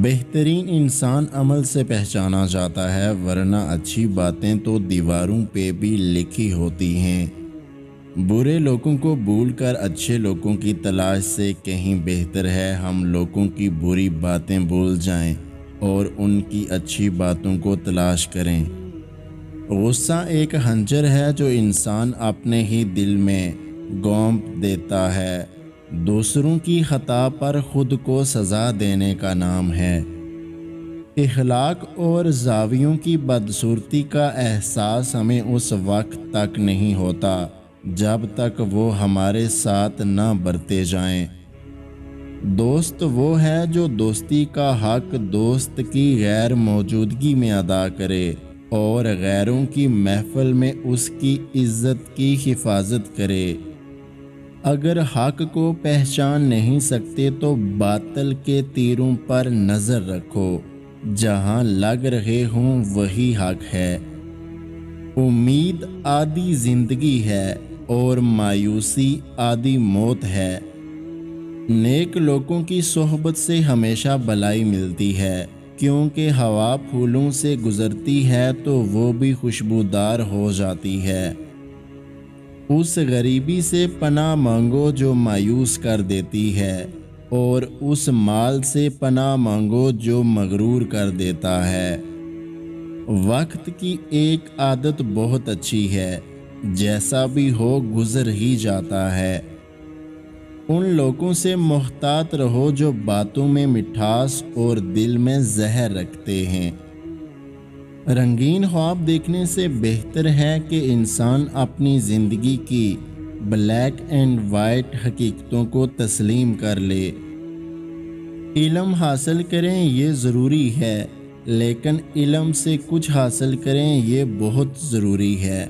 بہترین انسان عمل سے پہچانا جاتا ہے، ورنہ اچھی باتیں تو دیواروں پہ بھی لکھی ہوتی ہیں۔ برے لوگوں کو بھول کر اچھے لوگوں کی تلاش سے کہیں بہتر ہے ہم لوگوں کی بری باتیں بھول جائیں اور ان کی اچھی باتوں کو تلاش کریں۔ غصہ ایک خنجر ہے جو انسان اپنے ہی دل میں گھونپ دیتا ہے، دوسروں کی خطا پر خود کو سزا دینے کا نام ہے۔ اخلاق اور زاویوں کی بدصورتی کا احساس ہمیں اس وقت تک نہیں ہوتا جب تک وہ ہمارے ساتھ نہ برتے جائیں۔ دوست وہ ہے جو دوستی کا حق دوست کی غیر موجودگی میں ادا کرے اور غیروں کی محفل میں اس کی عزت کی حفاظت کرے۔ اگر حق کو پہچان نہیں سکتے تو باطل کے تیروں پر نظر رکھو، جہاں لگ رہے ہوں وہی حق ہے۔ امید آدھی زندگی ہے اور مایوسی آدھی موت ہے۔ نیک لوگوں کی صحبت سے ہمیشہ بھلائی ملتی ہے، کیونکہ ہوا پھولوں سے گزرتی ہے تو وہ بھی خوشبودار ہو جاتی ہے۔ اس غریبی سے پناہ مانگو جو مایوس کر دیتی ہے، اور اس مال سے پناہ مانگو جو مغرور کر دیتا ہے۔ وقت کی ایک عادت بہت اچھی ہے، جیسا بھی ہو گزر ہی جاتا ہے۔ ان لوگوں سے محتاط رہو جو باتوں میں مٹھاس اور دل میں زہر رکھتے ہیں۔ رنگین خواب دیکھنے سے بہتر ہے کہ انسان اپنی زندگی کی بلیک اینڈ وائٹ حقیقتوں کو تسلیم کر لے۔ علم حاصل کریں یہ ضروری ہے، لیکن علم سے کچھ حاصل کریں یہ بہت ضروری ہے۔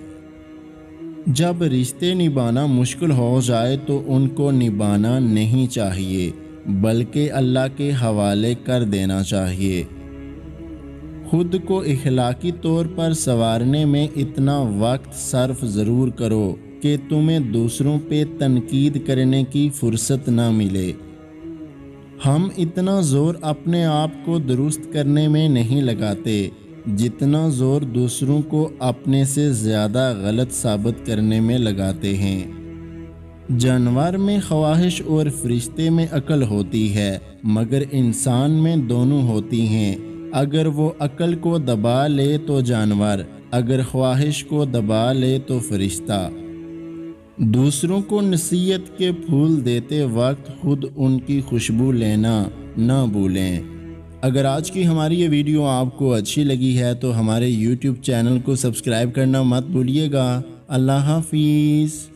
جب رشتے نبھانا مشکل ہو جائے تو ان کو نبھانا نہیں چاہیے، بلکہ اللہ کے حوالے کر دینا چاہیے۔ خود کو اخلاقی طور پر سنوارنے میں اتنا وقت صرف ضرور کرو کہ تمہیں دوسروں پہ تنقید کرنے کی فرصت نہ ملے۔ ہم اتنا زور اپنے آپ کو درست کرنے میں نہیں لگاتے جتنا زور دوسروں کو اپنے سے زیادہ غلط ثابت کرنے میں لگاتے ہیں۔ جانور میں خواہش اور فرشتے میں عقل ہوتی ہے، مگر انسان میں دونوں ہوتی ہیں۔ اگر وہ عقل کو دبا لے تو جانور، اگر خواہش کو دبا لے تو فرشتہ۔ دوسروں کو نصیحت کے پھول دیتے وقت خود ان کی خوشبو لینا نہ بھولیں۔ اگر آج کی ہماری یہ ویڈیو آپ کو اچھی لگی ہے تو ہمارے YouTube چینل کو سبسکرائب کرنا مت بھولیے گا۔ اللہ حافظ۔